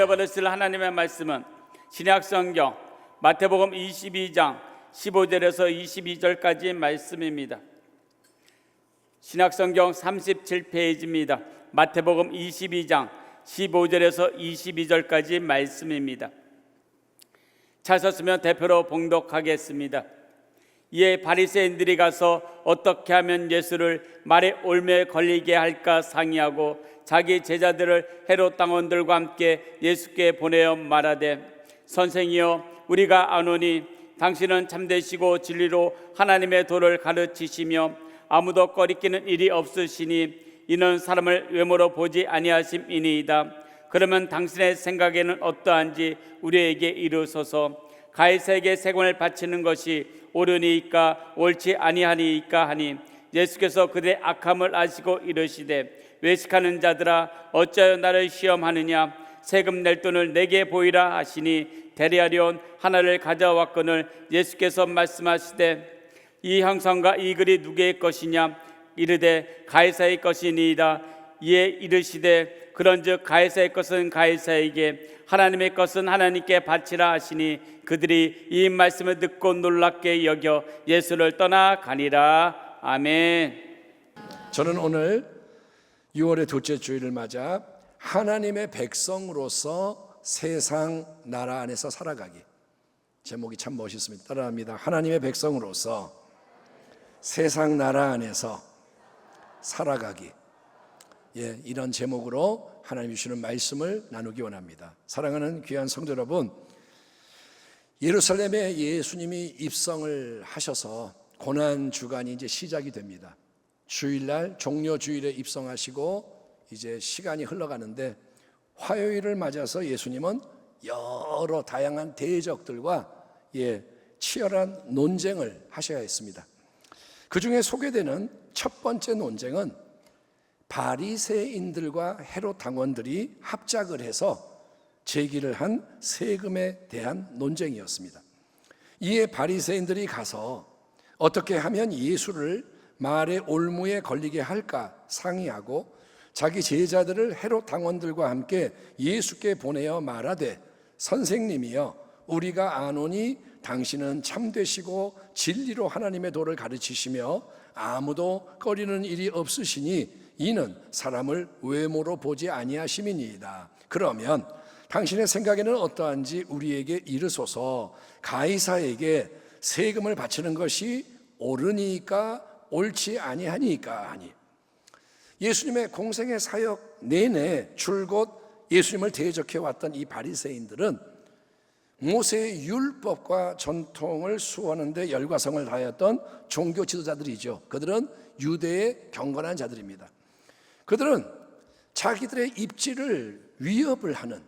받으실 하나님의 말씀은 신약성경 마태복음 22장 15절에서 22절까지 말씀입니다. 신약성경 37페이지입니다. 마태복음 22장 15절에서 22절까지 말씀입니다. 찾았으면 대표로 봉독하겠습니다. 이에 바리새인들이 가서 어떻게 하면 예수를 말에 올매에 걸리게 할까 상의하고 자기 제자들을 헤롯 당원들과 함께 예수께 보내어 말하되, 선생이여, 우리가 아노니 당신은 참되시고 진리로 하나님의 도를 가르치시며 아무도 꺼리끼는 일이 없으시니 이는 사람을 외모로 보지 아니하심이니이다. 그러면 당신의 생각에는 어떠한지 우리에게 이르소서. 가이사에게 세금을 바치는 것이 옳으니이까 옳지 아니하니이까 하니, 예수께서 그들의 악함을 아시고 이르시되, 외식하는 자들아, 어찌하여 나를 시험하느냐? 세금 낼 돈을 내게 보이라 하시니, 데리아리온 하나를 가져왔거늘 예수께서 말씀하시되, 이 형상과 이 글이 누구의 것이냐? 이르되 가이사의 것이니이다. 이에 이르시되, 그런즉 가이사의 것은 가이사에게, 하나님의 것은 하나님께 바치라 하시니, 그들이 이 말씀을 듣고 놀랍게 여겨 예수를 떠나가니라. 아멘. 저는 오늘 6월의 둘째 주일을 맞아 하나님의 백성으로서 세상 나라 안에서 살아가기, 제목이 참 멋있습니다. 따라합니다. 하나님의 백성으로서 세상 나라 안에서 살아가기. 이런 제목으로 하나님이 주시는 말씀을 나누기 원합니다. 사랑하는 귀한 성도 여러분, 예루살렘에 예수님이 입성을 하셔서 고난주간이 이제 시작이 됩니다. 주일날 종료주일에 입성하시고 이제 시간이 흘러가는데, 화요일을 맞아서 예수님은 여러 다양한 대적들과 치열한 논쟁을 하셔야 했습니다. 그 중에 소개되는 첫 번째 논쟁은 바리새인들과 헤롯 당원들이 합작을 해서 제기를 한 세금에 대한 논쟁이었습니다. 이에 바리새인들이 가서 어떻게 하면 예수를 말의 올무에 걸리게 할까 상의하고 자기 제자들을 헤롯 당원들과 함께 예수께 보내어 말하되, 선생님이여, 우리가 아노니 당신은 참되시고 진리로 하나님의 도를 가르치시며 아무도 꺼리는 일이 없으시니 이는 사람을 외모로 보지 아니하심이니이다. 그러면 당신의 생각에는 어떠한지 우리에게 이르소서. 가이사에게 세금을 바치는 것이 옳으니까 옳지 아니하니까 하니, 예수님의 공생의 사역 내내 줄곧 예수님을 대적해 왔던 이 바리새인들은 모세의 율법과 전통을 수호하는데 열과성을 다하였던 종교 지도자들이죠. 그들은 유대의 경건한 자들입니다. 그들은 자기들의 입지를 위협을 하는,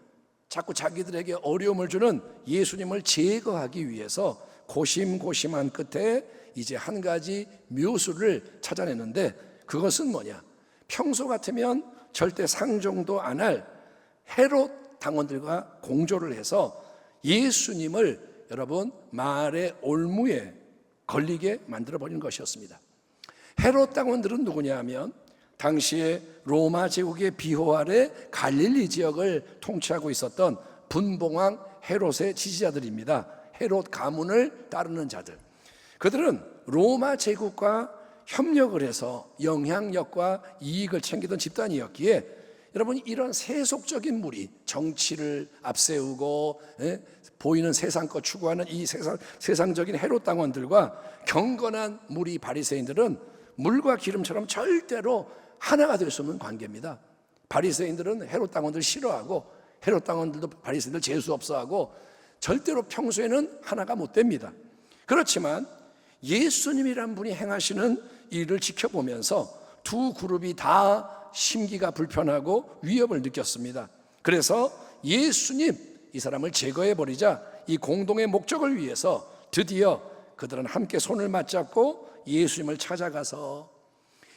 자꾸 자기들에게 어려움을 주는 예수님을 제거하기 위해서 고심고심한 끝에 이제 한 가지 묘수를 찾아내는데, 그것은 뭐냐? 평소 같으면 절대 상종도 안 할 헤롯 당원들과 공조를 해서 예수님을 여러분 말의 올무에 걸리게 만들어버린 것이었습니다. 헤롯 당원들은 누구냐 하면 당시에 로마 제국의 비호 아래 갈릴리 지역을 통치하고 있었던 분봉왕 헤롯의 지지자들입니다. 헤롯 가문을 따르는 자들. 그들은 로마 제국과 협력을 해서 영향력과 이익을 챙기던 집단이었기에, 여러분, 이런 세속적인 무리, 정치를 앞세우고 보이는 세상껏 추구하는 이 세상적인 헤롯 당원들과 경건한 무리 바리새인들은 물과 기름처럼 절대로 하나가 될 수 없는 관계입니다. 바리새인들은 헤롯 당원들 싫어하고, 헤롯 당원들도 바리새인들 재수 없어하고, 절대로 평소에는 하나가 못 됩니다. 그렇지만 예수님이란 분이 행하시는 일을 지켜보면서 두 그룹이 다 심기가 불편하고 위협을 느꼈습니다. 그래서 예수님, 이 사람을 제거해버리자 이 공동의 목적을 위해서 드디어 그들은 함께 손을 맞잡고 예수님을 찾아가서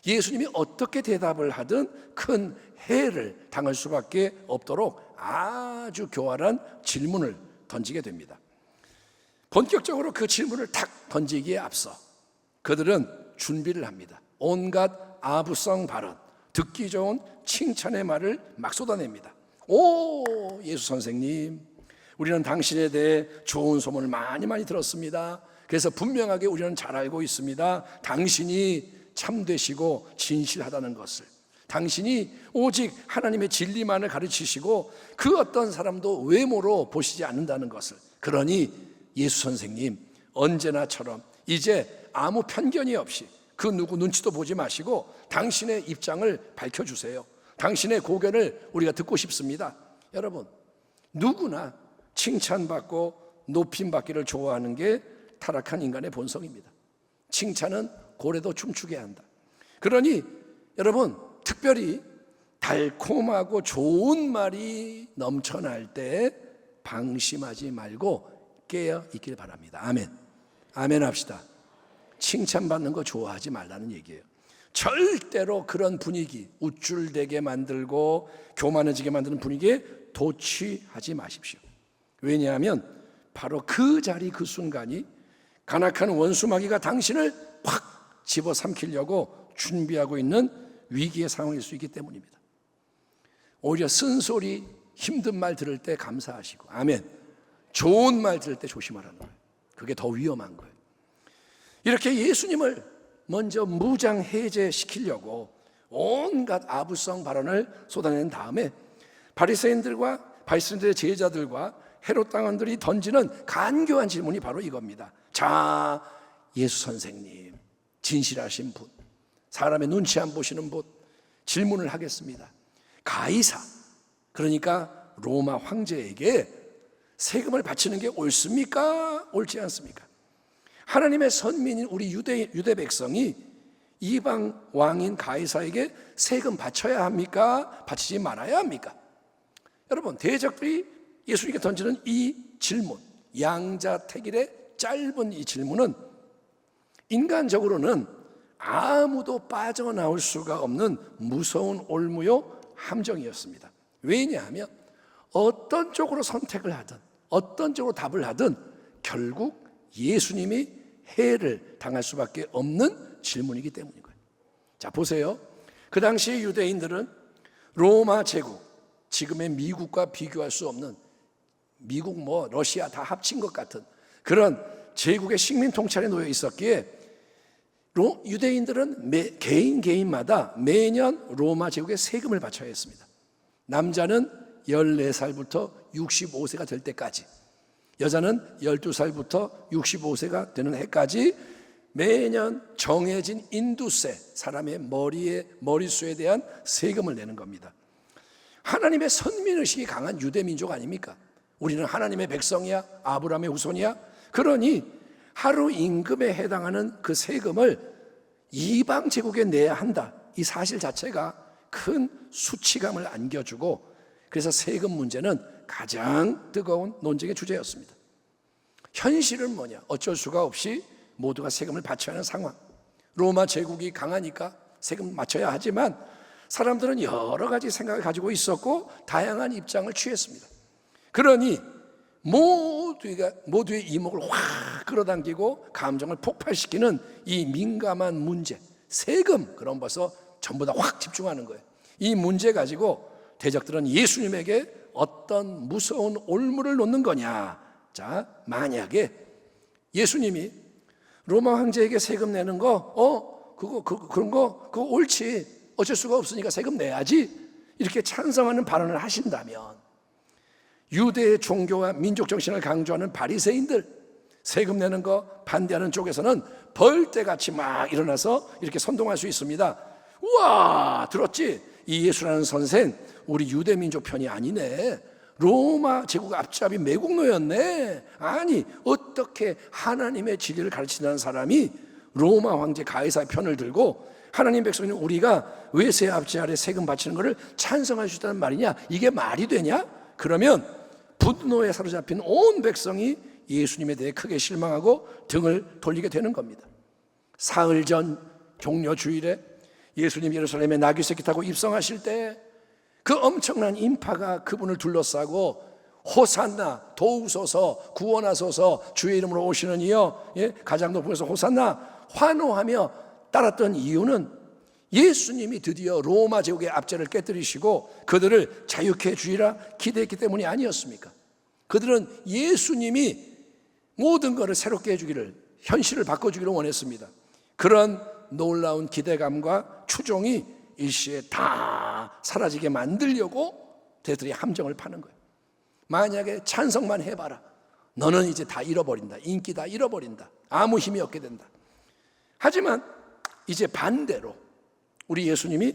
예수님이 어떻게 대답을 하든 큰 해를 당할 수밖에 없도록 아주 교활한 질문을 던지게 됩니다. 본격적으로 그 질문을 탁 던지기에 앞서 그들은 준비를 합니다. 온갖 아부성 발언, 듣기 좋은 칭찬의 말을 막 쏟아냅니다. 오, 예수 선생님, 우리는 당신에 대해 좋은 소문을 많이 들었습니다. 그래서 분명하게 우리는 잘 알고 있습니다. 당신이 참되시고 진실하다는 것을, 당신이 오직 하나님의 진리만을 가르치시고 그 어떤 사람도 외모로 보시지 않는다는 것을. 그러니 예수 선생님, 언제나처럼 이제 아무 편견이 없이 그 누구 눈치도 보지 마시고 당신의 입장을 밝혀주세요. 당신의 고견을 우리가 듣고 싶습니다. 여러분, 누구나 칭찬받고 높임받기를 좋아하는 게 타락한 인간의 본성입니다. 칭찬은 고래도 춤추게 한다. 그러니 여러분, 특별히 달콤하고 좋은 말이 넘쳐날 때 방심하지 말고 깨어 있길 바랍니다. 아멘. 아멘 합시다. 칭찬받는 거 좋아하지 말라는 얘기예요. 절대로 그런 분위기, 우쭐대게 만들고 교만해지게 만드는 분위기에 도취하지 마십시오. 왜냐하면 바로 그 자리, 그 순간이 간악한 원수마귀가 당신을 확 집어삼키려고 준비하고 있는 위기의 상황일 수 있기 때문입니다. 오히려 쓴소리, 힘든 말 들을 때 감사하시고, 아멘, 좋은 말 들을 때 조심하라는 거예요. 그게 더 위험한 거예요. 이렇게 예수님을 먼저 무장해제시키려고 온갖 아부성 발언을 쏟아낸 다음에 바리새인들의 제자들과 헤롯 당원들이 던지는 간교한 질문이 바로 이겁니다. 자, 예수 선생님, 진실하신 분, 사람의 눈치 안 보시는 분, 질문을 하겠습니다. 가이사, 그러니까 로마 황제에게 세금을 바치는 게 옳습니까? 옳지 않습니까? 하나님의 선민인 우리 유대 백성이 이방 왕인 가이사에게 세금 바쳐야 합니까? 바치지 말아야 합니까? 여러분, 대적들이 예수님께 던지는 이 질문, 양자택일의 짧은 이 질문은 인간적으로는 아무도 빠져나올 수가 없는 무서운 올무요 함정이었습니다. 왜냐하면 어떤 쪽으로 선택을 하든 어떤 쪽으로 답을 하든 결국 예수님이 해를 당할 수밖에 없는 질문이기 때문인 거예요. 자, 보세요. 그 당시 유대인들은 로마 제국, 지금의 미국과 비교할 수 없는, 미국 러시아 다 합친 것 같은 그런 제국의 식민 통찰에 놓여 있었기에 유대인들은 개인마다 매년 로마 제국에 세금을 바쳐야 했습니다. 남자는 14살부터 65세가 될 때까지, 여자는 12살부터 65세가 되는 해까지 매년 정해진 인두세, 사람의 머릿수에 대한 세금을 내는 겁니다. 하나님의 선민의식이 강한 유대민족 아닙니까? 우리는 하나님의 백성이야, 아브라함의 후손이야. 그러니 하루 임금에 해당하는 그 세금을 이방 제국에 내야 한다, 이 사실 자체가 큰 수치감을 안겨주고, 그래서 세금 문제는 가장 뜨거운 논쟁의 주제였습니다. 현실은 뭐냐? 어쩔 수가 없이 모두가 세금을 바쳐야 하는 상황. 로마 제국이 강하니까 세금 맞춰야 하지만 사람들은 여러 가지 생각을 가지고 있었고 다양한 입장을 취했습니다. 그러니 모두의 이목을 확 끌어당기고 감정을 폭발시키는 이 민감한 문제, 세금, 그럼 벌써 전부 다 확 집중하는 거예요. 이 문제 가지고 대적들은 예수님에게 어떤 무서운 올무를 놓는 거냐? 자, 만약에 예수님이 로마 황제에게 세금 내는 거, 그런 거, 그거 옳지, 어쩔 수가 없으니까 세금 내야지, 이렇게 찬성하는 발언을 하신다면 유대의 종교와 민족 정신을 강조하는 바리새인들, 세금 내는 거 반대하는 쪽에서는 벌떼같이 막 일어나서 이렇게 선동할 수 있습니다. 우와, 들었지? 이 예수라는 선생 우리 유대 민족 편이 아니네, 로마 제국 앞잡이 매국노였네. 아니, 어떻게 하나님의 진리를 가르치는 사람이 로마 황제 가이사의 편을 들고 하나님 백성인 우리가 외세 앞지 아래 세금 바치는 것을 찬성할 수 있다는 말이냐? 이게 말이 되냐? 그러면 분노에 사로잡힌 온 백성이 예수님에 대해 크게 실망하고 등을 돌리게 되는 겁니다. 사흘 전 종려 주일에 예수님 예루살렘에 나귀새끼 타고 입성하실 때 그 엄청난 인파가 그분을 둘러싸고 호산나, 도우소서, 구원하소서, 주의 이름으로 오시는 이여, 가장 높은 곳에서 호산나 환호하며 따랐던 이유는 예수님이 드디어 로마 제국의 압제를 깨뜨리시고 그들을 자유케 해주리라 기대했기 때문이 아니었습니까? 그들은 예수님이 모든 것을 새롭게 해주기를, 현실을 바꿔주기를 원했습니다. 그런 놀라운 기대감과 추종이 일시에 다 사라지게 만들려고 그들이 함정을 파는 거예요. 만약에 찬성만 해봐라, 너는 이제 다 잃어버린다, 인기 다 잃어버린다, 아무 힘이 없게 된다. 하지만 이제 반대로 우리 예수님이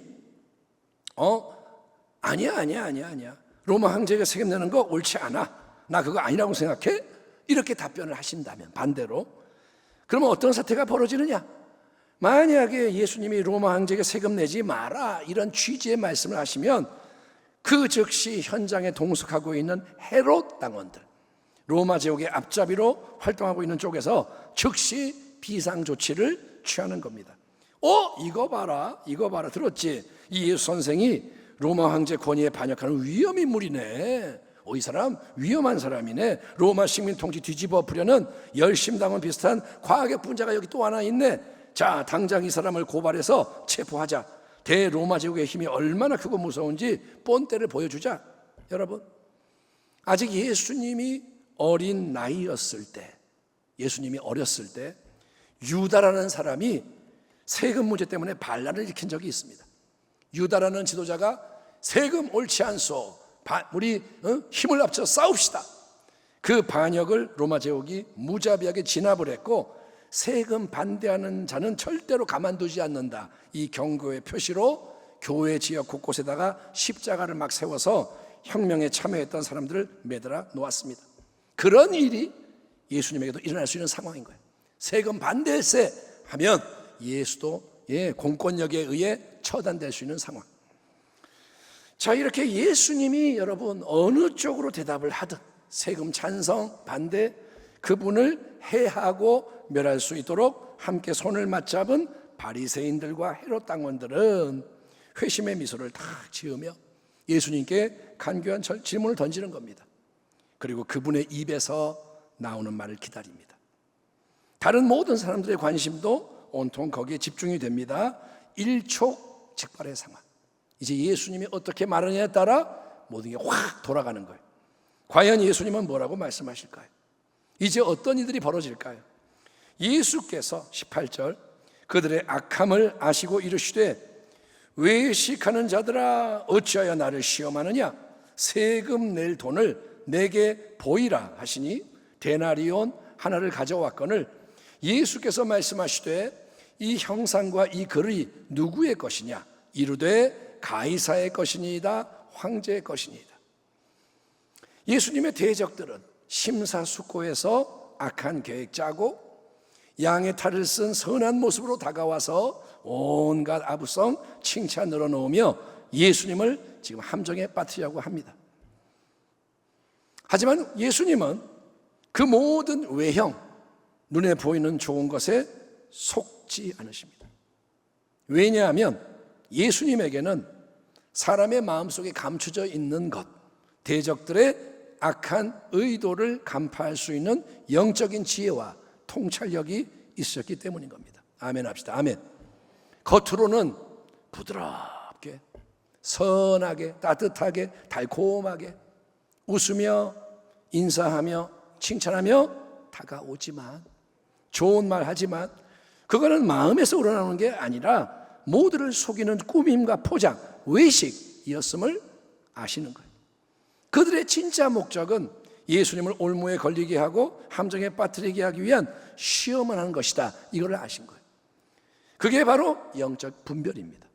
아니야 로마 황제에게 세금내는 거 옳지 않아, 나 그거 아니라고 생각해? 이렇게 답변을 하신다면, 반대로 그러면 어떤 사태가 벌어지느냐? 만약에 예수님이 로마 황제에게 세금 내지 마라 이런 취지의 말씀을 하시면 그 즉시 현장에 동석하고 있는 헤롯 당원들, 로마 제국의 앞잡이로 활동하고 있는 쪽에서 즉시 비상조치를 취하는 겁니다. 이거 봐라 들었지? 이 예수 선생이 로마 황제 권위에 반역하는 위험인물이네. 이 사람 위험한 사람이네. 로마 식민 통치 뒤집어 엎으려는 열심당원 비슷한 과학의 분자가 여기 또 하나 있네. 자, 당장 이 사람을 고발해서 체포하자. 대로마 제국의 힘이 얼마나 크고 무서운지 본때를 보여주자. 여러분, 아직 예수님이 어린 나이였을 때, 예수님이 어렸을 때 유다라는 사람이 세금 문제 때문에 반란을 일으킨 적이 있습니다. 유다라는 지도자가 세금 옳지 않소, 우리 힘을 합쳐 싸웁시다. 그 반역을 로마 제국이 무자비하게 진압을 했고, 세금 반대하는 자는 절대로 가만두지 않는다, 이 경고의 표시로 교회 지역 곳곳에다가 십자가를 막 세워서 혁명에 참여했던 사람들을 매달아 놓았습니다. 그런 일이 예수님에게도 일어날 수 있는 상황인 거예요. 세금 반대세 하면 예수도 공권력에 의해 처단될 수 있는 상황. 자, 이렇게 예수님이 여러분 어느 쪽으로 대답을 하든 세금 찬성, 반대, 그분을 해하고 멸할 수 있도록 함께 손을 맞잡은 바리새인들과 헤롯 당원들은 회심의 미소를 딱 지으며 예수님께 간교한 질문을 던지는 겁니다. 그리고 그분의 입에서 나오는 말을 기다립니다. 다른 모든 사람들의 관심도 온통 거기에 집중이 됩니다. 일촉즉발의 상황. 이제 예수님이 어떻게 말하느냐에 따라 모든 게 확 돌아가는 거예요. 과연 예수님은 뭐라고 말씀하실까요? 이제 어떤 일들이 벌어질까요? 예수께서 18절 그들의 악함을 아시고 이르시되 외식하는 자들아 어찌하여 나를 시험하느냐, 세금 낼 돈을 내게 보이라 하시니 데나리온 하나를 가져왔거늘 예수께서 말씀하시되 이 형상과 이 글이 누구의 것이냐, 이르되 가이사의 것이니이다, 황제의 것이니이다. 예수님의 대적들은 심사숙고해서 악한 계획 짜고 양의 탈을 쓴 선한 모습으로 다가와서 온갖 아부성 칭찬 늘어놓으며 예수님을 지금 함정에 빠뜨리려고 합니다. 하지만 예수님은 그 모든 외형, 눈에 보이는 좋은 것에 속지 않으십니다. 왜냐하면 예수님에게는 사람의 마음속에 감춰져 있는 것, 대적들의 악한 의도를 간파할 수 있는 영적인 지혜와 통찰력이 있었기 때문인 겁니다. 아멘 합시다. 아멘. 겉으로는 부드럽게, 선하게, 따뜻하게, 달콤하게 웃으며 인사하며 칭찬하며 다가오지만, 좋은 말 하지만 그거는 마음에서 우러나오는 게 아니라 모두를 속이는 꾸밈과 포장, 외식이었음을 아시는 거예요. 그들의 진짜 목적은 예수님을 올무에 걸리게 하고 함정에 빠뜨리게 하기 위한 시험을 하는 것이다, 이걸 아신 거예요. 그게 바로 영적 분별입니다.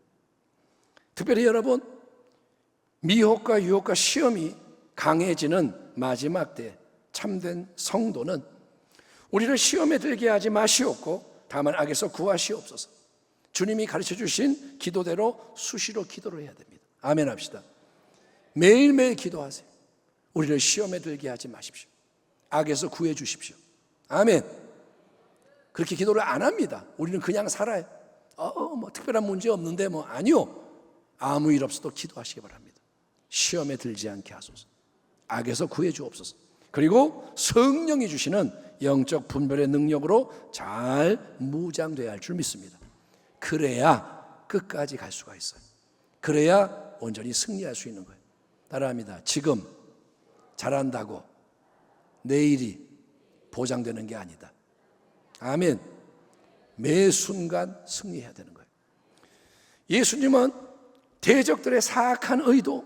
특별히 여러분, 미혹과 유혹과 시험이 강해지는 마지막 때 참된 성도는 우리를 시험에 들게 하지 마시옵고 다만 악에서 구하시옵소서. 주님이 가르쳐 주신 기도대로 수시로 기도를 해야 됩니다. 아멘 합시다. 매일매일 기도하세요. 우리를 시험에 들게 하지 마십시오. 악에서 구해 주십시오. 아멘. 그렇게 기도를 안 합니다. 우리는 그냥 살아요. 뭐 특별한 문제 없는데 뭐, 아니요. 아무 일 없어도 기도하시기 바랍니다. 시험에 들지 않게 하소서. 악에서 구해 주옵소서. 그리고 성령이 주시는 영적 분별의 능력으로 잘 무장되어야 할 줄 믿습니다. 그래야 끝까지 갈 수가 있어요. 그래야 온전히 승리할 수 있는 거예요. 따라합니다. 지금 잘한다고 내일이 보장되는 게 아니다. 아멘. 매 순간 승리해야 되는 거예요. 예수님은 대적들의 사악한 의도,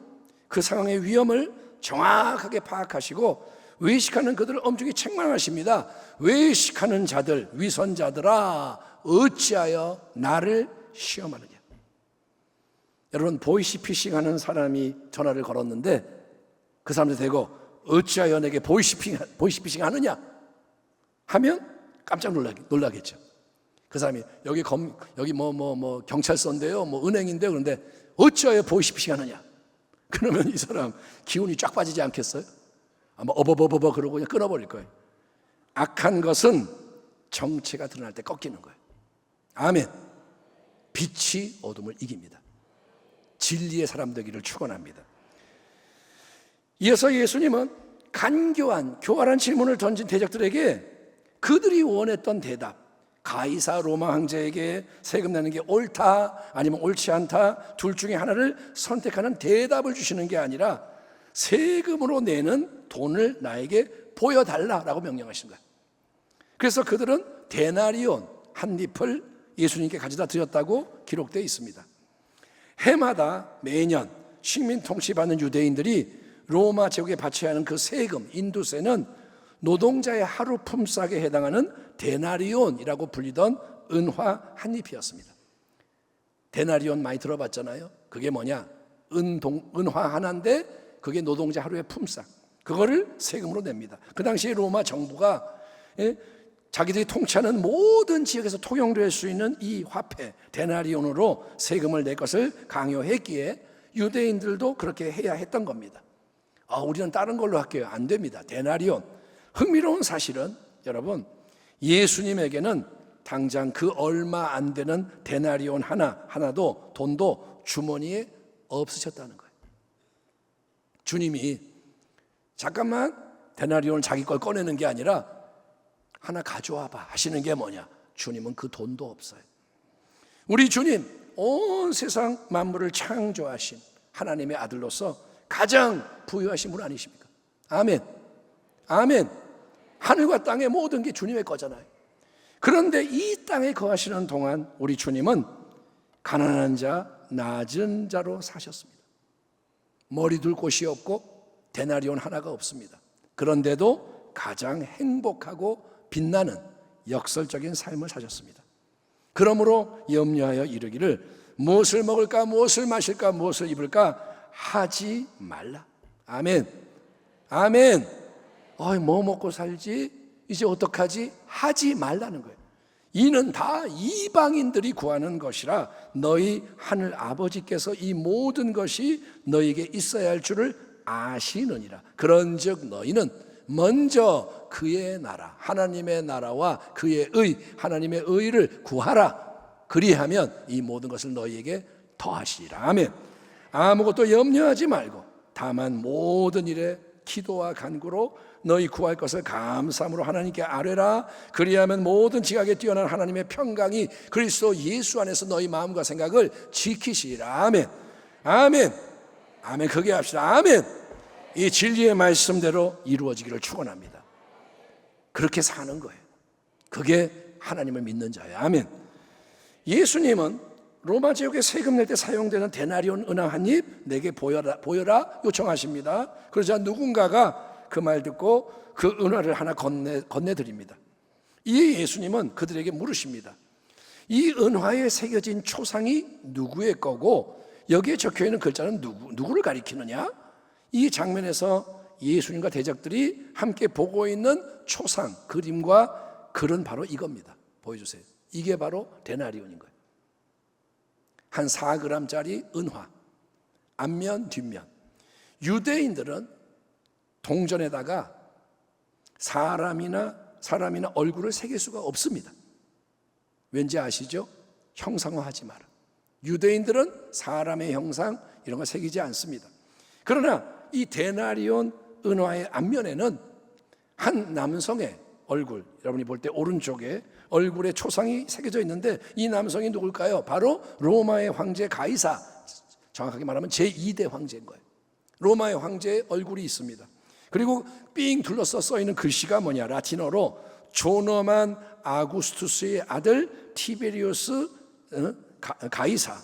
그 상황의 위험을 정확하게 파악하시고 외식하는 그들을 엄중히 책망하십니다. 외식하는 자들, 위선자들아, 어찌하여 나를 시험하느냐. 여러분, 보이스피싱 하는 사람이 전화를 걸었는데 그 사람들 대고 어찌하여 내게 보이스피싱 하느냐 하면 깜짝 놀라겠죠. 그 사람이 여기 경찰서인데요, 은행인데요. 그런데 어찌하여 보이스피싱 하느냐? 그러면 이 사람 기운이 쫙 빠지지 않겠어요? 아마 어버버버버 그러고 그냥 끊어버릴 거예요. 악한 것은 정체가 드러날 때 꺾이는 거예요. 아멘. 빛이 어둠을 이깁니다. 진리의 사람 되기를 축원합니다. 이어서 예수님은 간교한 교활한 질문을 던진 대적들에게 그들이 원했던 대답, 가이사 로마 황제에게 세금 내는 게 옳다 아니면 옳지 않다 둘 중에 하나를 선택하는 대답을 주시는 게 아니라 세금으로 내는 돈을 나에게 보여달라라고 명령하십니다. 그래서 그들은 데나리온 한 잎을 예수님께 가져다 드렸다고 기록되어 있습니다. 해마다 매년 식민 통치받는 유대인들이 로마 제국에 바쳐야 하는 그 세금, 인두세는 노동자의 하루 품삯에 해당하는 데나리온이라고 불리던 은화 한 잎이었습니다. 데나리온 많이 들어봤잖아요. 그게 뭐냐? 은화 하나인데 그게 노동자 하루의 품삯. 그거를 세금으로 냅니다. 그 당시에 로마 정부가 자기들이 통치하는 모든 지역에서 통용될 수 있는 이 화폐 데나리온으로 세금을 낼 것을 강요했기에 유대인들도 그렇게 해야 했던 겁니다. 우리는 다른 걸로 할게요. 안 됩니다. 데나리온. 흥미로운 사실은 여러분, 예수님에게는 당장 그 얼마 안 되는 데나리온 하나도 돈도 주머니에 없으셨다는 거예요. 주님이 잠깐만 데나리온을 자기 걸 꺼내는 게 아니라 하나 가져와 봐 하시는 게 뭐냐? 주님은 그 돈도 없어요. 우리 주님, 온 세상 만물을 창조하신 하나님의 아들로서 가장 부유하신 분 아니십니까? 아멘. 아멘. 하늘과 땅의 모든 게 주님의 거잖아요. 그런데 이 땅에 거하시는 동안 우리 주님은 가난한 자, 낮은 자로 사셨습니다. 머리 둘 곳이 없고 데나리온 하나가 없습니다. 그런데도 가장 행복하고 빛나는 역설적인 삶을 사셨습니다. 그러므로 염려하여 이르기를 무엇을 먹을까, 무엇을 마실까, 무엇을 입을까 하지 말라. 아멘. 아멘. 뭐 먹고 살지? 이제 어떡하지? 하지 말라는 거예요. 이는 다 이방인들이 구하는 것이라 너희 하늘 아버지께서 이 모든 것이 너희에게 있어야 할 줄을 아시느니라. 그런즉 너희는 먼저 그의 나라, 하나님의 나라와 그의 의, 하나님의 의를 구하라. 그리하면 이 모든 것을 너희에게 더하시리라. 아멘. 아무것도 염려하지 말고 다만 모든 일에 기도와 간구로 너희 구할 것을 감사함으로 하나님께 아뢰라. 그리하면 모든 지각에 뛰어난 하나님의 평강이 그리스도 예수 안에서 너희 마음과 생각을 지키시리라. 아멘. 아멘. 아멘. 크게 합시다. 아멘. 이 진리의 말씀대로 이루어지기를 축원합니다. 그렇게 사는 거예요. 그게 하나님을 믿는 자예요. 아멘. 예수님은 로마 제국에 세금 낼 때 사용되는 데나리온 은화 한 입 내게 보여라 요청하십니다. 그러자 누군가가 그 말 듣고 그 은화를 하나 건네드립니다. 이 예수님은 그들에게 물으십니다. 이 은화에 새겨진 초상이 누구의 거고 여기에 적혀있는 글자는 누구를 가리키느냐? 이 장면에서 예수님과 대적들이 함께 보고 있는 초상, 그림과 글은 바로 이겁니다. 보여주세요. 이게 바로 데나리온인 거예요. 한 4g짜리 은화, 앞면 뒷면. 유대인들은 동전에다가 사람이나 얼굴을 새길 수가 없습니다. 왠지 아시죠? 형상화하지 마라. 유대인들은 사람의 형상 이런 거 새기지 않습니다. 그러나 이 데나리온 은화의 앞면에는 한 남성의 얼굴, 여러분이 볼 때 오른쪽에 얼굴에 초상이 새겨져 있는데 이 남성이 누굴까요? 바로 로마의 황제 가이사, 정확하게 말하면 제2대 황제인 거예요. 로마의 황제의 얼굴이 있습니다. 그리고 삥 둘러서 써있는 글씨가 뭐냐, 라틴어로 조너만 아구스투스의 아들 티베리우스 가이사.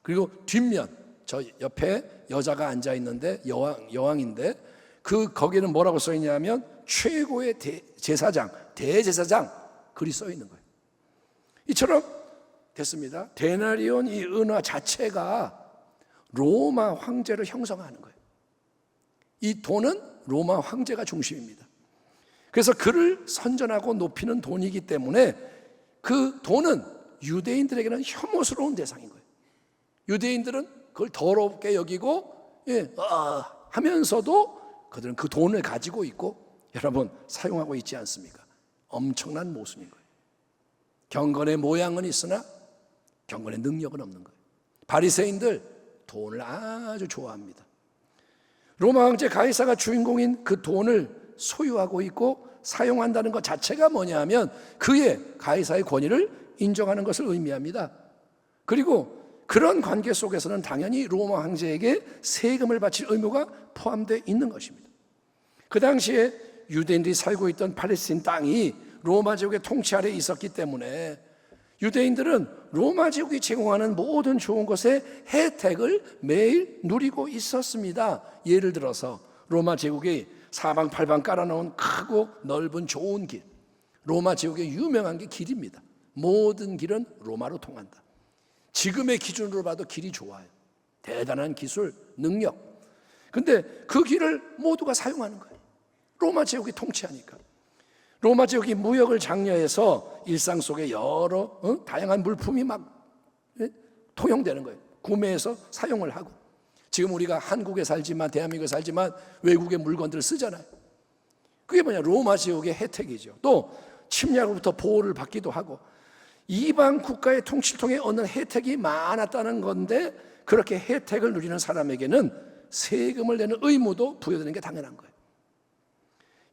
그리고 뒷면, 저 옆에 여자가 앉아 있는데 여왕인데 거기는 뭐라고 써 있냐면 최고의 제사장, 대제사장 글이 써 있는 거예요. 이처럼 됐습니다. 데나리온 이 은화 자체가 로마 황제를 형성하는 거예요. 이 돈은 로마 황제가 중심입니다. 그래서 그를 선전하고 높이는 돈이기 때문에 그 돈은 유대인들에게는 혐오스러운 대상인 거예요. 유대인들은 그걸 더럽게 여기고 하면서도 그들은 그 돈을 가지고 있고 여러분 사용하고 있지 않습니까? 엄청난 모순인 거예요. 경건의 모양은 있으나 경건의 능력은 없는 거예요. 바리새인들 돈을 아주 좋아합니다. 로마 황제 가이사가 주인공인 그 돈을 소유하고 있고 사용한다는 것 자체가 뭐냐 하면 그의 가이사의 권위를 인정하는 것을 의미합니다. 그리고 그런 관계 속에서는 당연히 로마 황제에게 세금을 바칠 의무가 포함되어 있는 것입니다. 그 당시에 유대인들이 살고 있던 팔레스틴 땅이 로마 제국의 통치 아래에 있었기 때문에 유대인들은 로마 제국이 제공하는 모든 좋은 것의 혜택을 매일 누리고 있었습니다. 예를 들어서 로마 제국이 사방팔방 깔아놓은 크고 넓은 좋은 길, 로마 제국의 유명한 게 길입니다. 모든 길은 로마로 통한다. 지금의 기준으로 봐도 길이 좋아요. 대단한 기술, 능력. 근데 그 길을 모두가 사용하는 거예요. 로마 제국이 통치하니까. 로마 제국이 무역을 장려해서 일상 속에 여러 다양한 물품이 막 통용되는 거예요. 구매해서 사용을 하고. 지금 우리가 한국에 살지만 대한민국에 살지만 외국의 물건들을 쓰잖아요. 그게 뭐냐, 로마 제국의 혜택이죠. 또 침략으로부터 보호를 받기도 하고 이방 국가의 통치를 통해 얻는 혜택이 많았다는 건데 그렇게 혜택을 누리는 사람에게는 세금을 내는 의무도 부여되는 게 당연한 거예요.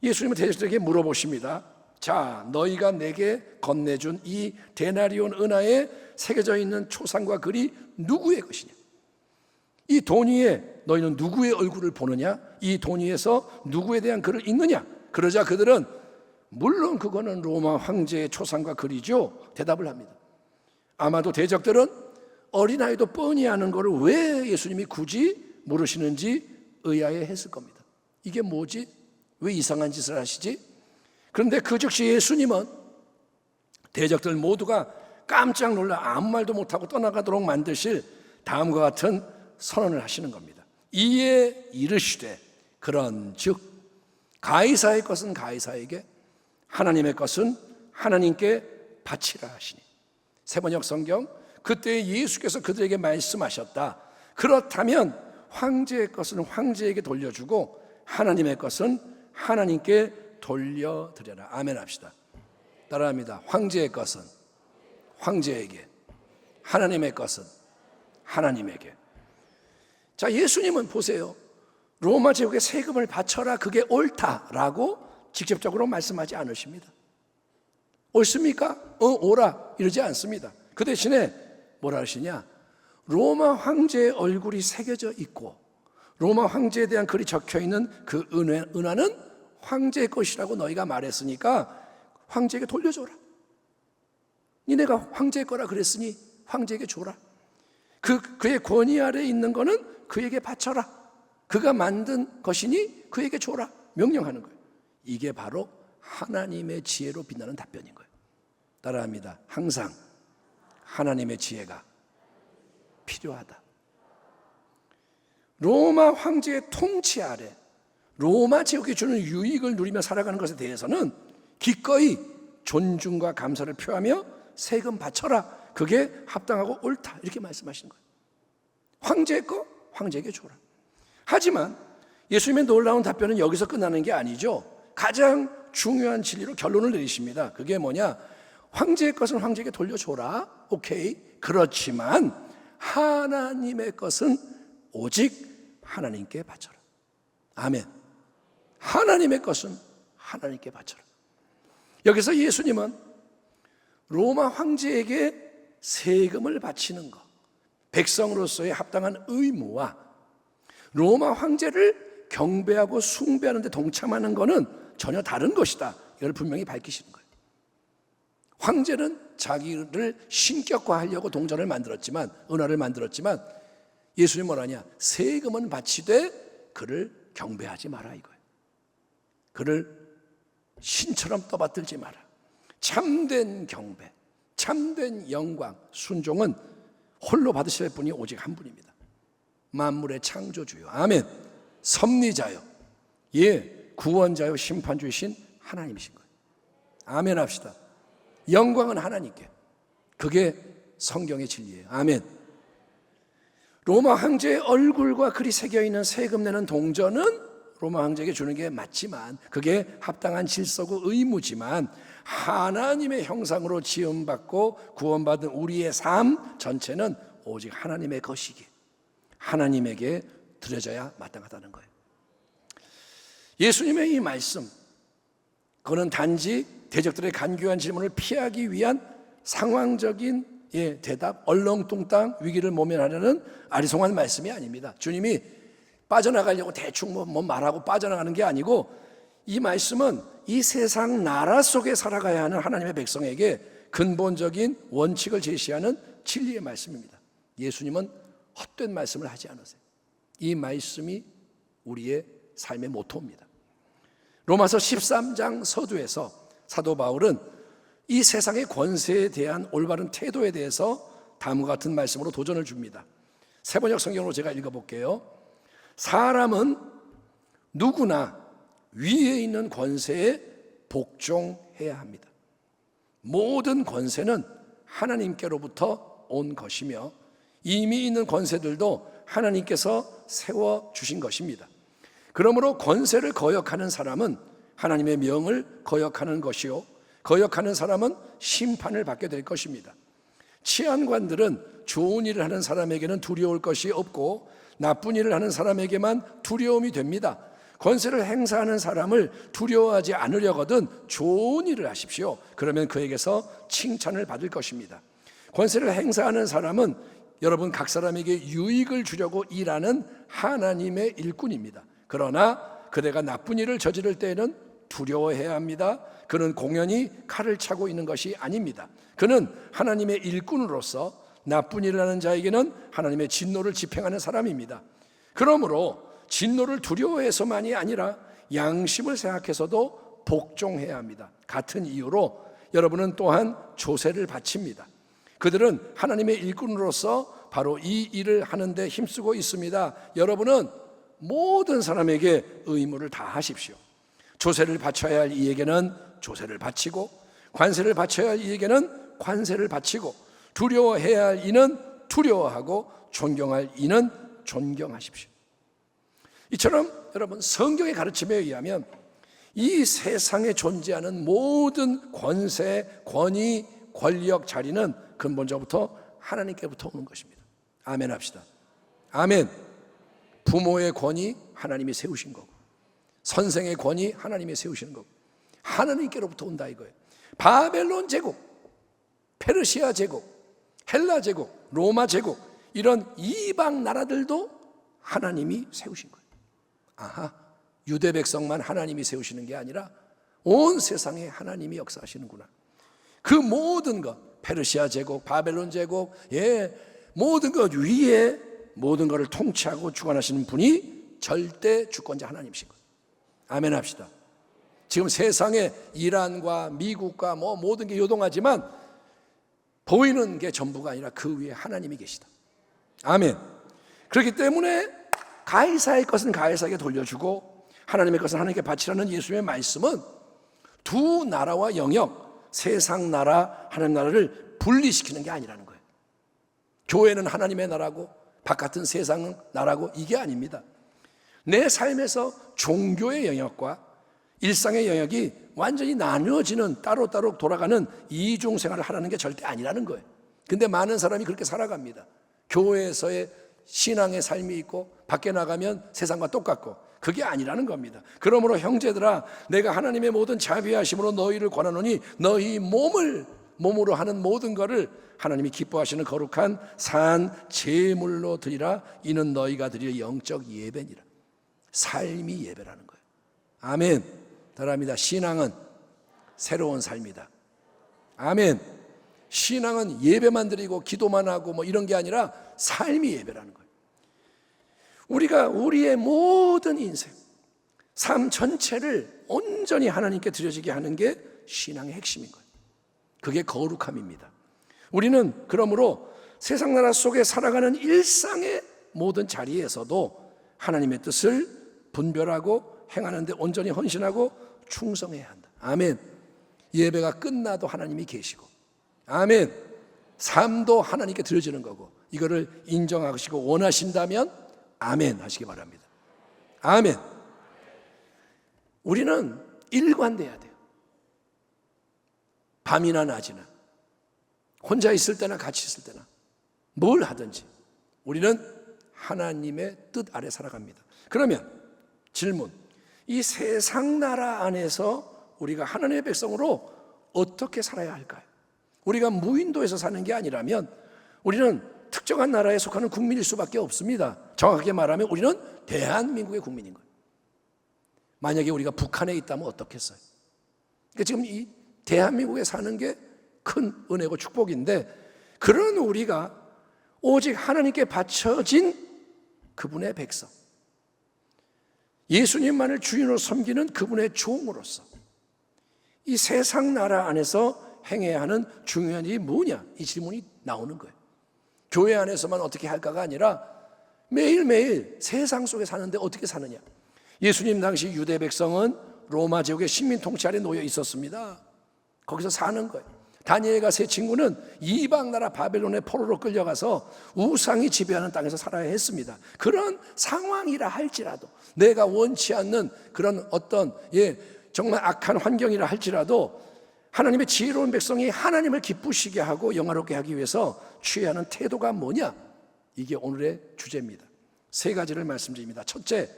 예수님은 대제사장에게 물어보십니다. 자, 너희가 내게 건네준 이 데나리온 은하에 새겨져 있는 초상과 글이 누구의 것이냐? 이 돈 위에 너희는 누구의 얼굴을 보느냐? 이 돈 위에서 누구에 대한 글을 읽느냐? 그러자 그들은 물론 그거는 로마 황제의 초상과 글이죠. 대답을 합니다. 아마도 대적들은 어린아이도 뻔히 아는 것을 왜 예수님이 굳이 물으시는지 의아해했을 겁니다. 이게 뭐지? 왜 이상한 짓을 하시지? 그런데 그 즉시 예수님은 대적들 모두가 깜짝 놀라 아무 말도 못하고 떠나가도록 만드실 다음과 같은 선언을 하시는 겁니다. 이에 이르시되 그런즉 가이사의 것은 가이사에게 하나님의 것은 하나님께 바치라 하시니. 세번역 성경, 그때 예수께서 그들에게 말씀하셨다. 그렇다면 황제의 것은 황제에게 돌려주고 하나님의 것은 하나님께 돌려드려라. 아멘 합시다. 따라합니다. 황제의 것은 황제에게, 하나님의 것은 하나님에게. 자, 예수님은 보세요. 로마 제국에 세금을 바쳐라, 그게 옳다라고 직접적으로 말씀하지 않으십니다. 옳습니까? 오라 이러지 않습니다. 그 대신에 뭐라 하시냐? 로마 황제의 얼굴이 새겨져 있고 로마 황제에 대한 글이 적혀 있는 그 은화는 황제의 것이라고 너희가 말했으니까 황제에게 돌려줘라. 니네가 황제의 거라 그랬으니 황제에게 줘라. 그의 권위 아래에 있는 거는 그에게 바쳐라. 그가 만든 것이니 그에게 줘라. 명령하는 거예요. 이게 바로 하나님의 지혜로 빛나는 답변인 거예요. 따라합니다. 항상 하나님의 지혜가 필요하다. 로마 황제의 통치 아래 로마 제국이 주는 유익을 누리며 살아가는 것에 대해서는 기꺼이 존중과 감사를 표하며 세금 바쳐라. 그게 합당하고 옳다. 이렇게 말씀하시는 거예요. 황제의 거 황제에게 줘라. 하지만 예수님의 놀라운 답변은 여기서 끝나는 게 아니죠. 가장 중요한 진리로 결론을 내리십니다. 그게 뭐냐? 황제의 것은 황제에게 돌려줘라. 오케이. 그렇지만 하나님의 것은 오직 하나님께 바쳐라. 아멘. 하나님의 것은 하나님께 바쳐라. 여기서 예수님은 로마 황제에게 세금을 바치는 것, 백성으로서의 합당한 의무와 로마 황제를 경배하고 숭배하는 데 동참하는 것은 전혀 다른 것이다. 이걸 분명히 밝히시는 거예요. 황제는 자기를 신격화하려고 동전을 만들었지만, 은화를 만들었지만, 예수님 뭐라냐? 세금은 바치되 그를 경배하지 마라 이거예요. 그를 신처럼 떠받들지 마라. 참된 경배, 참된 영광, 순종은 홀로 받으실 분이 오직 한 분입니다. 만물의 창조주요, 아멘, 섭리자요, 예, 구원자요, 심판주이신 하나님이신 거예요. 아멘 합시다. 영광은 하나님께. 그게 성경의 진리예요. 아멘. 로마 황제의 얼굴과 글이 새겨있는 세금 내는 동전은 로마 황제에게 주는 게 맞지만, 그게 합당한 질서고 의무지만, 하나님의 형상으로 지음받고 구원받은 우리의 삶 전체는 오직 하나님의 것이기에 하나님에게 드려져야 마땅하다는 거예요. 예수님의 이 말씀, 그거는 단지 대적들의 간교한 질문을 피하기 위한 상황적인 대답, 얼렁뚱땅 위기를 모면하려는 아리송한 말씀이 아닙니다. 주님이 빠져나가려고 대충 뭐 말하고 빠져나가는 게 아니고, 이 말씀은 이 세상 나라 속에 살아가야 하는 하나님의 백성에게 근본적인 원칙을 제시하는 진리의 말씀입니다. 예수님은 헛된 말씀을 하지 않으세요. 이 말씀이 우리의 삶의 모토입니다. 로마서 13장 서두에서 사도 바울은 이 세상의 권세에 대한 올바른 태도에 대해서 다음과 같은 말씀으로 도전을 줍니다. 세번역 성경으로 제가 읽어볼게요. 사람은 누구나 위에 있는 권세에 복종해야 합니다. 모든 권세는 하나님께로부터 온 것이며 이미 있는 권세들도 하나님께서 세워주신 것입니다. 그러므로 권세를 거역하는 사람은 하나님의 명을 거역하는 것이요, 거역하는 사람은 심판을 받게 될 것입니다. 치안관들은 좋은 일을 하는 사람에게는 두려울 것이 없고 나쁜 일을 하는 사람에게만 두려움이 됩니다. 권세를 행사하는 사람을 두려워하지 않으려거든 좋은 일을 하십시오. 그러면 그에게서 칭찬을 받을 것입니다. 권세를 행사하는 사람은 여러분 각 사람에게 유익을 주려고 일하는 하나님의 일꾼입니다. 그러나 그대가 나쁜 일을 저지를 때에는 두려워해야 합니다. 그는 공연히 칼을 차고 있는 것이 아닙니다. 그는 하나님의 일꾼으로서 나쁜 일을 하는 자에게는 하나님의 진노를 집행하는 사람입니다. 그러므로 진노를 두려워해서만이 아니라 양심을 생각해서도 복종해야 합니다. 같은 이유로 여러분은 또한 조세를 바칩니다. 그들은 하나님의 일꾼으로서 바로 이 일을 하는데 힘쓰고 있습니다. 여러분은 모든 사람에게 의무를 다 하십시오. 조세를 바쳐야 할 이에게는 조세를 바치고, 관세를 바쳐야 할 이에게는 관세를 바치고, 두려워해야 할 이는 두려워하고, 존경할 이는 존경하십시오. 이처럼 여러분 성경의 가르침에 의하면 이 세상에 존재하는 모든 권세, 권위, 권력, 자리는 근본적부터 하나님께부터 오는 것입니다. 아멘 합시다. 아멘. 부모의 권위 하나님이 세우신 거고, 선생의 권위 하나님이 세우시는 거고, 하나님께로부터 온다 이거예요. 바벨론 제국, 페르시아 제국, 헬라 제국, 로마 제국, 이런 이방 나라들도 하나님이 세우신 거예요. 아하, 유대 백성만 하나님이 세우시는 게 아니라 온 세상에 하나님이 역사하시는구나. 그 모든 것, 페르시아 제국, 바벨론 제국, 모든 것 위에 모든 것을 통치하고 주관하시는 분이 절대 주권자 하나님이신 거예요. 아멘 합시다. 지금 세상에 이란과 미국과 모든 게 요동하지만 보이는 게 전부가 아니라 그 위에 하나님이 계시다. 아멘. 그렇기 때문에 가이사의 것은 가이사에게 돌려주고 하나님의 것은 하나님께 바치라는 예수님의 말씀은 두 나라와 영역, 세상 나라, 하나님 나라를 분리시키는 게 아니라는 거예요. 교회는 하나님의 나라고 바깥은 세상 나라고, 이게 아닙니다. 내 삶에서 종교의 영역과 일상의 영역이 완전히 나누어지는, 따로따로 돌아가는 이중생활을 하라는 게 절대 아니라는 거예요. 근데 많은 사람이 그렇게 살아갑니다. 교회에서의 신앙의 삶이 있고 밖에 나가면 세상과 똑같고, 그게 아니라는 겁니다. 그러므로 형제들아, 내가 하나님의 모든 자비하심으로 너희를 권하노니 너희 몸을 몸으로 하는 모든 것을 하나님이 기뻐하시는 거룩한 산 제물로 드리라. 이는 너희가 드릴 영적 예배니라. 삶이 예배라는 거예요. 아멘. 따라합니다. 신앙은 새로운 삶이다. 아멘. 신앙은 예배만 드리고 기도만 하고 뭐 이런 게 아니라 삶이 예배라는 거예요. 우리가 우리의 모든 인생, 삶 전체를 온전히 하나님께 드려지게 하는 게 신앙의 핵심인 거예요. 그게 거룩함입니다. 우리는 그러므로 세상 나라 속에 살아가는 일상의 모든 자리에서도 하나님의 뜻을 분별하고 행하는데 온전히 헌신하고 충성해야 한다. 아멘. 예배가 끝나도 하나님이 계시고, 아멘. 삶도 하나님께 드려지는 거고, 이거를 인정하시고 원하신다면 아멘 하시기 바랍니다. 아멘. 우리는 일관돼야 돼요. 밤이나 낮이나, 혼자 있을 때나 같이 있을 때나, 뭘 하든지 우리는 하나님의 뜻 아래 살아갑니다. 그러면 질문, 이 세상 나라 안에서 우리가 하나님의 백성으로 어떻게 살아야 할까요? 우리가 무인도에서 사는 게 아니라면 우리는 특정한 나라에 속하는 국민일 수밖에 없습니다. 정확하게 말하면 우리는 대한민국의 국민인 거예요. 만약에 우리가 북한에 있다면 어떻겠어요? 그러니까 지금 이 대한민국에 사는 게 큰 은혜고 축복인데, 그런 우리가 오직 하나님께 바쳐진 그분의 백성, 예수님만을 주인으로 섬기는 그분의 종으로서 이 세상 나라 안에서 행해야 하는 중요한 일이 뭐냐, 이 질문이 나오는 거예요. 교회 안에서만 어떻게 할까가 아니라 매일매일 세상 속에 사는데 어떻게 사느냐. 예수님 당시 유대 백성은 로마 제국의 식민 통치 아래 놓여 있었습니다. 거기서 사는 거예요. 다니엘과 세 친구는 이방 나라 바벨론의 포로로 끌려가서 우상이 지배하는 땅에서 살아야 했습니다. 그런 상황이라 할지라도, 내가 원치 않는 그런 어떤 정말 악한 환경이라 할지라도 하나님의 지혜로운 백성이 하나님을 기쁘시게 하고 영화롭게 하기 위해서 취해야 하는 태도가 뭐냐? 이게 오늘의 주제입니다. 세 가지를 말씀드립니다. 첫째,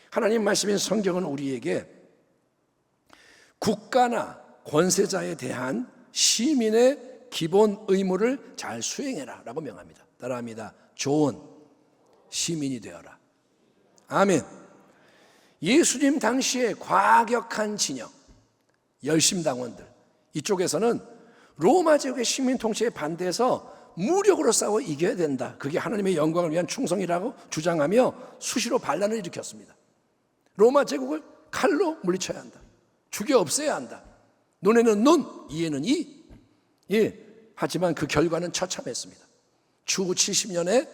하나님 말씀인 성경은 우리에게 국가나 권세자에 대한 시민의 기본 의무를 잘 수행해라 라고 명합니다. 따라합니다. 좋은 시민이 되어라. 아멘. 예수님 당시에 과격한 진영, 열심당원들, 이쪽에서는 로마 제국의 식민 통치에 반대해서 무력으로 싸워 이겨야 된다, 그게 하나님의 영광을 위한 충성이라고 주장하며 수시로 반란을 일으켰습니다. 로마 제국을 칼로 물리쳐야 한다, 죽여 없애야 한다. 눈에는 눈, 이에는 이. 하지만 그 결과는 처참했습니다. 추후 70년에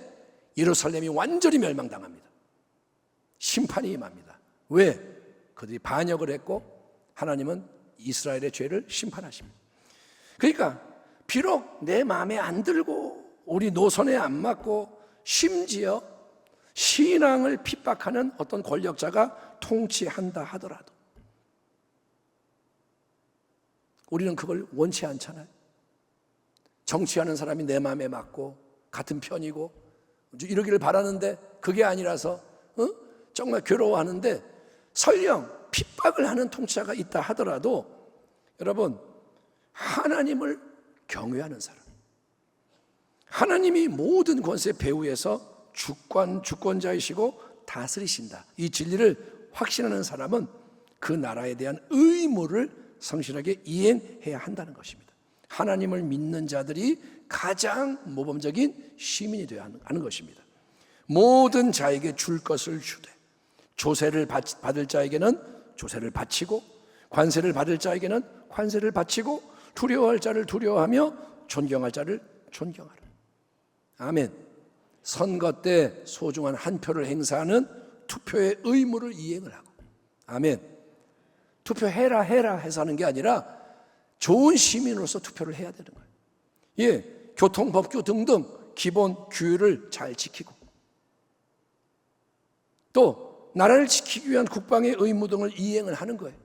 예루살렘이 완전히 멸망당합니다. 심판이 임합니다. 왜? 그들이 반역을 했고 하나님은 이스라엘의 죄를 심판하십니다. 그러니까 비록 내 마음에 안 들고 우리 노선에 안 맞고 심지어 신앙을 핍박하는 어떤 권력자가 통치한다 하더라도 우리는 그걸 원치 않잖아요. 정치하는 사람이 내 마음에 맞고 같은 편이고 이러기를 바라는데 그게 아니라서 정말 괴로워하는데, 설령 핍박을 하는 통치자가 있다 하더라도 여러분, 하나님을 경외하는 사람, 하나님이 모든 권세 배후에서 주권자이시고 다스리신다, 이 진리를 확신하는 사람은 그 나라에 대한 의무를 성실하게 이행해야 한다는 것입니다. 하나님을 믿는 자들이 가장 모범적인 시민이 되어야 하는 것입니다. 모든 자에게 줄 것을 주되, 조세를 받을 자에게는 조세를 바치고, 관세를 받을 자에게는 관세를 바치고, 두려워할 자를 두려워하며 존경할 자를 존경하라. 아멘. 선거 때 소중한 한 표를 행사하는 투표의 의무를 이행을 하고, 아멘. 투표해라 해서 하는 게 아니라 좋은 시민으로서 투표를 해야 되는 거예요. 교통법규 등등 기본 규율을 잘 지키고, 또 나라를 지키기 위한 국방의 의무 등을 이행을 하는 거예요.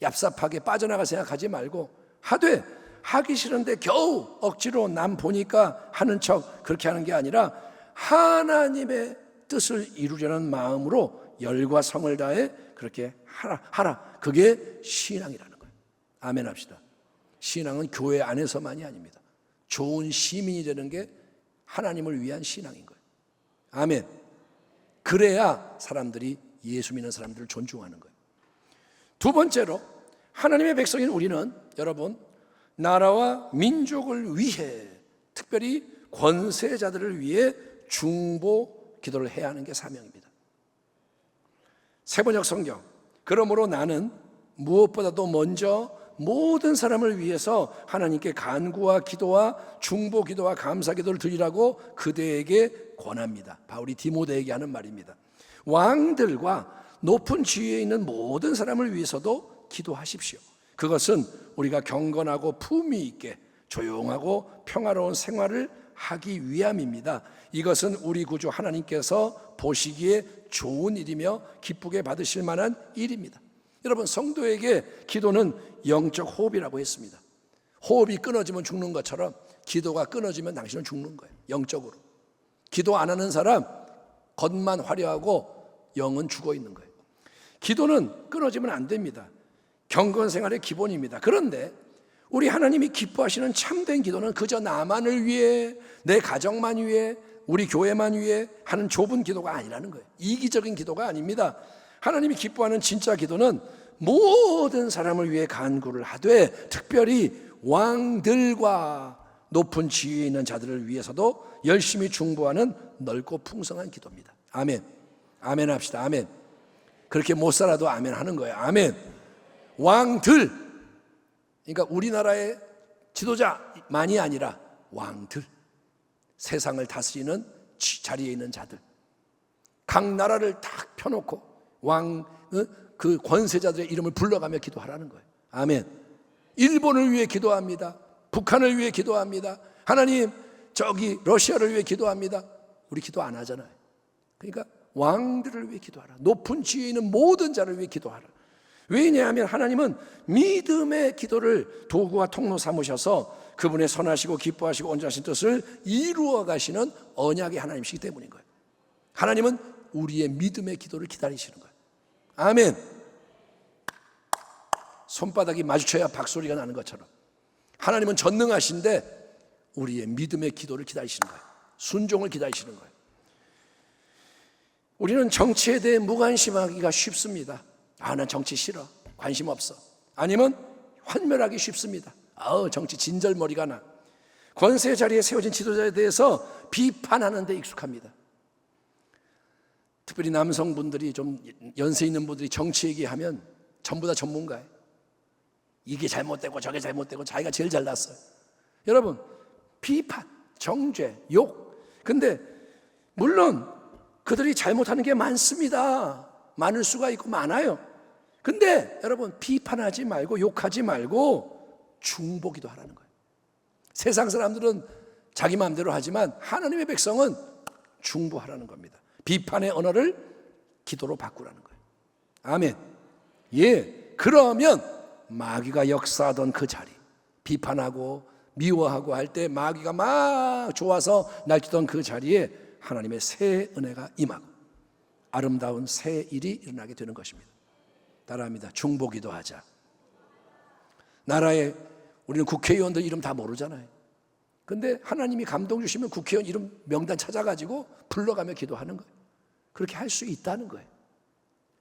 얍삽하게 빠져나갈 생각하지 말고, 하되 하기 싫은데 겨우 억지로 남 보니까 하는 척 그렇게 하는 게 아니라 하나님의 뜻을 이루려는 마음으로 열과 성을 다해 그렇게 하라. 그게 신앙이라는 거예요. 아멘 합시다. 신앙은 교회 안에서만이 아닙니다. 좋은 시민이 되는 게 하나님을 위한 신앙인 거예요. 아멘. 그래야 사람들이 예수 믿는 사람들을 존중하는 거예요. 두 번째로 하나님의 백성인 우리는 여러분 나라와 민족을 위해 특별히 권세자들을 위해 중보 기도를 해야 하는 게 사명입니다. 세번역 성경 그러므로 나는 무엇보다도 먼저 모든 사람을 위해서 하나님께 간구와 기도와 중보 기도와 감사 기도를 드리라고 그대에게 권합니다. 바울이 디모데에게 하는 말입니다. 왕들과 높은 지위에 있는 모든 사람을 위해서도 기도하십시오. 그것은 우리가 경건하고 품위 있게 조용하고 평화로운 생활을 하기 위함입니다. 이것은 우리 구주 하나님께서 보시기에 좋은 일이며 기쁘게 받으실 만한 일입니다. 여러분, 성도에게 기도는 영적 호흡이라고 했습니다. 호흡이 끊어지면 죽는 것처럼 기도가 끊어지면 당신은 죽는 거예요. 영적으로. 기도 안 하는 사람 겉만 화려하고 영은 죽어 있는 거예요. 기도는 끊어지면 안 됩니다. 경건 생활의 기본입니다. 그런데 우리 하나님이 기뻐하시는 참된 기도는 그저 나만을 위해, 내 가정만 위해, 우리 교회만 위해 하는 좁은 기도가 아니라는 거예요. 이기적인 기도가 아닙니다. 하나님이 기뻐하는 진짜 기도는 모든 사람을 위해 간구를 하되 특별히 왕들과 높은 지위에 있는 자들을 위해서도 열심히 중보하는 넓고 풍성한 기도입니다. 아멘. 아멘 합시다. 아멘. 그렇게 못 살아도 아멘 하는 거예요. 아멘. 왕들, 그러니까 우리나라의 지도자만이 아니라 왕들, 세상을 다스리는 자리에 있는 자들, 각 나라를 딱 펴놓고 그 권세자들의 이름을 불러가며 기도하라는 거예요. 아멘. 일본을 위해 기도합니다. 북한을 위해 기도합니다. 하나님, 저기 러시아를 위해 기도합니다. 우리 기도 안 하잖아요. 그러니까 왕들을 위해 기도하라. 높은 지위에 있는 모든 자를 위해 기도하라. 왜냐하면 하나님은 믿음의 기도를 도구와 통로 삼으셔서 그분의 선하시고 기뻐하시고 온전하신 뜻을 이루어 가시는 언약의 하나님이시기 때문인 거예요. 하나님은 우리의 믿음의 기도를 기다리시는 거예요. 아멘. 손바닥이 마주쳐야 박소리가 나는 것처럼 하나님은 전능하신데 우리의 믿음의 기도를 기다리시는 거예요. 순종을 기다리시는 거예요. 우리는 정치에 대해 무관심하기가 쉽습니다. 난 정치 싫어, 관심 없어. 아니면 환멸하기 쉽습니다. 정치 진절머리가 나. 권세 자리에 세워진 지도자에 대해서 비판하는 데 익숙합니다. 특별히 남성분들이, 좀 연세 있는 분들이 정치 얘기하면 전부 다 전문가예요. 이게 잘못되고 저게 잘못되고 자기가 제일 잘났어요. 여러분, 비판, 정죄, 욕. 근데 물론 그들이 잘못하는 게 많습니다. 많을 수가 있고 많아요. 근데 여러분, 비판하지 말고 욕하지 말고 중보기도 하라는 거예요. 세상 사람들은 자기 마음대로 하지만 하나님의 백성은 중보하라는 겁니다. 비판의 언어를 기도로 바꾸라는 거예요. 아멘. 예, 그러면 마귀가 역사하던 그 자리, 비판하고 미워하고 할 때 마귀가 막 좋아서 날뛰던 그 자리에 하나님의 새 은혜가 임하고 아름다운 새 일이 일어나게 되는 것입니다. 따라합니다. 중보기도 하자. 나라에 우리는 국회의원들 이름 다 모르잖아요. 근데 하나님이 감동 주시면 국회의원 이름 명단 찾아가지고 불러가며 기도하는 거예요. 그렇게 할 수 있다는 거예요.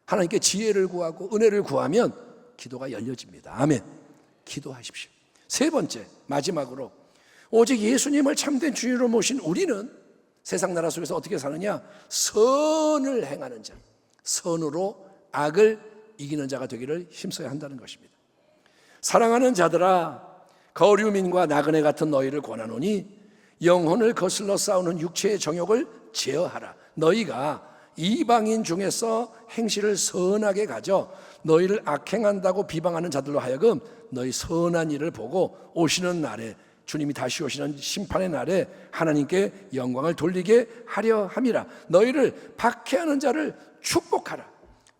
하나님께 지혜를 구하고 은혜를 구하면 기도가 열려집니다. 아멘. 기도하십시오. 세 번째, 마지막으로 오직 예수님을 참된 주인으로 모신 우리는 세상 나라 속에서 어떻게 사느냐? 선을 행하는 자, 선으로 악을 이기는 자가 되기를 힘써야 한다는 것입니다. 사랑하는 자들아, 거류민과 나그네 같은 너희를 권하노니 영혼을 거슬러 싸우는 육체의 정욕을 제어하라. 너희가 이방인 중에서 행실을 선하게 가져 너희를 악행한다고 비방하는 자들로 하여금 너희 선한 일을 보고 오시는 날에, 주님이 다시 오시는 심판의 날에 하나님께 영광을 돌리게 하려 함이라. 너희를 박해하는 자를 축복하라.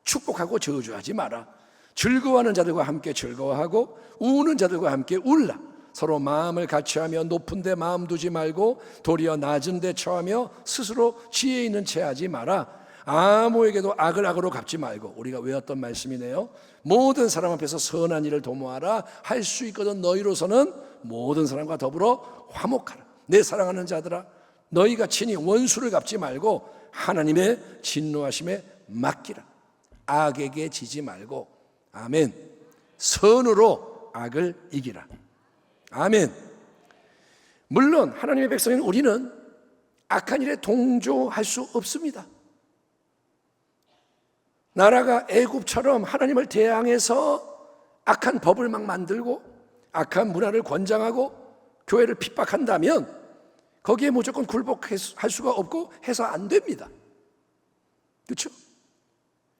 축복하고 저주하지 마라. 즐거워하는 자들과 함께 즐거워하고 우는 자들과 함께 울라. 서로 마음을 같이하며 높은 데 마음 두지 말고 도리어 낮은 데 처하며 스스로 지혜 있는 채 하지 마라. 아무에게도 악을 악으로 갚지 말고, 우리가 외웠던 말씀이네요. 모든 사람 앞에서 선한 일을 도모하라. 할 수 있거든 너희로서는 모든 사람과 더불어 화목하라. 내 사랑하는 자들아, 너희가 친히 원수를 갚지 말고 하나님의 진노하심에 맡기라. 악에게 지지 말고, 아멘, 선으로 악을 이기라. 아멘. 물론 하나님의 백성인 우리는 악한 일에 동조할 수 없습니다. 나라가 애굽처럼 하나님을 대항해서 악한 법을 막 만들고 악한 문화를 권장하고 교회를 핍박한다면 거기에 무조건 굴복할 수가 없고 해서 안 됩니다. 그렇죠?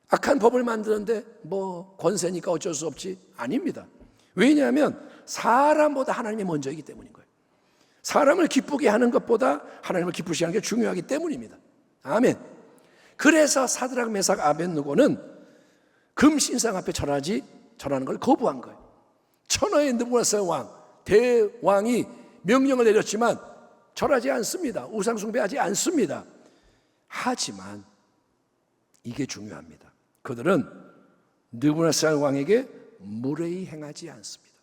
악한 법을 만드는데 뭐 권세니까 어쩔 수 없지? 아닙니다. 왜냐하면 사람보다 하나님이 먼저이기 때문인 거예요. 사람을 기쁘게 하는 것보다 하나님을 기쁘시게 하는 게 중요하기 때문입니다. 아멘. 그래서 사드락 메삭 아벳느고는 금신상 앞에 절하는 걸 거부한 거예요. 천하의 느부갓네살 왕, 대왕이 명령을 내렸지만 절하지 않습니다. 우상 숭배하지 않습니다. 하지만 이게 중요합니다. 그들은 느부갓네살 왕에게 무례히 행하지 않습니다.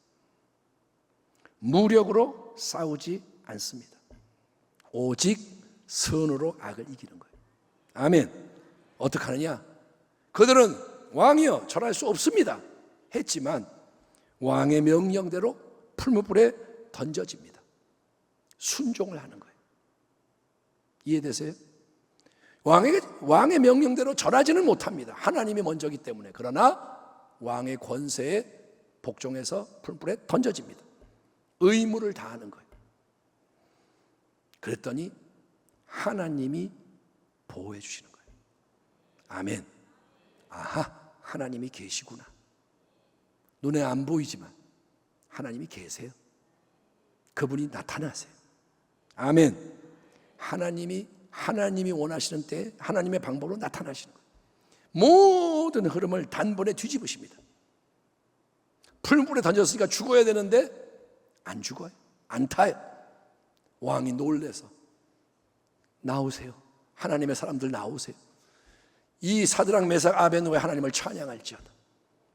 무력으로 싸우지 않습니다. 오직 선으로 악을 이기는 거예요. 아멘. 어떻게 하느냐? 그들은 왕이여 절할 수 없습니다 했지만 왕의 명령대로 풀무불에 던져집니다. 순종을 하는 거예요. 이해되세요? 왕의 명령대로 절하지는 못합니다. 하나님이 먼저기 때문에. 그러나 왕의 권세에 복종해서 풀무불에 던져집니다. 의무를 다하는 거예요. 그랬더니 하나님이 보호해 주시는 거예요. 아멘. 아하, 하나님이 계시구나. 눈에 안 보이지만 하나님이 계세요. 그분이 나타나세요. 아멘. 하나님이 원하시는 때에 하나님의 방법으로 나타나시는 거예요. 모든 흐름을 단번에 뒤집으십니다. 풀물에 던졌으니까 죽어야 되는데 안 죽어요. 안 타요. 왕이 놀래서 나오세요. 하나님의 사람들 나오세요. 이 사드락 메삭 아벳느고의 하나님을 찬양할지어다.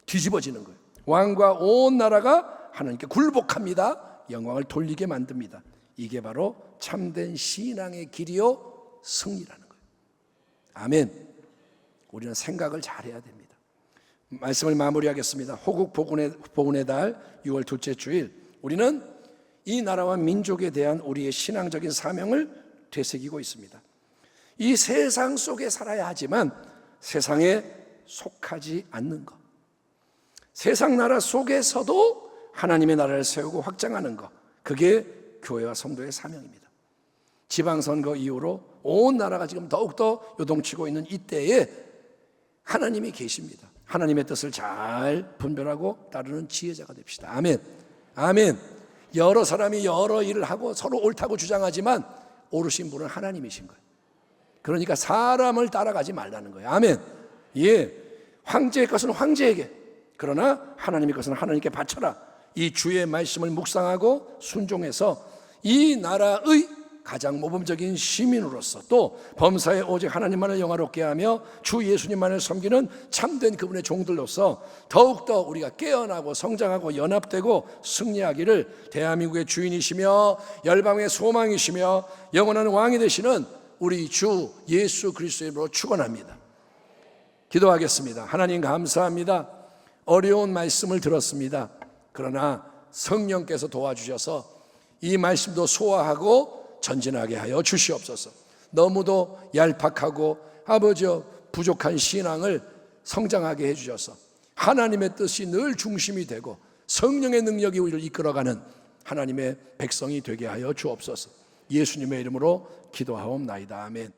뒤집어지는 거예요. 왕과 온 나라가 하나님께 굴복합니다. 영광을 돌리게 만듭니다. 이게 바로 참된 신앙의 길이요 승리라는 거예요. 아멘. 우리는 생각을 잘해야 됩니다. 말씀을 마무리하겠습니다. 호국 복운의 달 6월 둘째 주일, 우리는 이 나라와 민족에 대한 우리의 신앙적인 사명을 되새기고 있습니다. 이 세상 속에 살아야 하지만 세상에 속하지 않는 것, 세상 나라 속에서도 하나님의 나라를 세우고 확장하는 것, 그게 교회와 성도의 사명입니다. 지방선거 이후로 온 나라가 지금 더욱더 요동치고 있는 이때에 하나님이 계십니다. 하나님의 뜻을 잘 분별하고 따르는 지혜자가 됩시다. 아멘. 아멘. 여러 사람이 여러 일을 하고 서로 옳다고 주장하지만 옳으신 분은 하나님이신 거예요. 그러니까 사람을 따라가지 말라는 거예요. 아멘. 예, 황제의 것은 황제에게, 그러나 하나님의 것은 하나님께 바쳐라. 이 주의 말씀을 묵상하고 순종해서 이 나라의 가장 모범적인 시민으로서 또 범사에 오직 하나님만을 영화롭게 하며 주 예수님만을 섬기는 참된 그분의 종들로서 더욱더 우리가 깨어나고 성장하고 연합되고 승리하기를 대한민국의 주인이시며 열방의 소망이시며 영원한 왕이 되시는 우리 주 예수 그리스도의 이름으로 축원합니다. 기도하겠습니다. 하나님 감사합니다. 어려운 말씀을 들었습니다. 그러나 성령께서 도와주셔서 이 말씀도 소화하고 전진하게 하여 주시옵소서. 너무도 얄팍하고 아버지여 부족한 신앙을 성장하게 해주셔서 하나님의 뜻이 늘 중심이 되고 성령의 능력이 우리를 이끌어가는 하나님의 백성이 되게 하여 주옵소서. 예수님의 이름으로 기도하옵나이다. 아멘.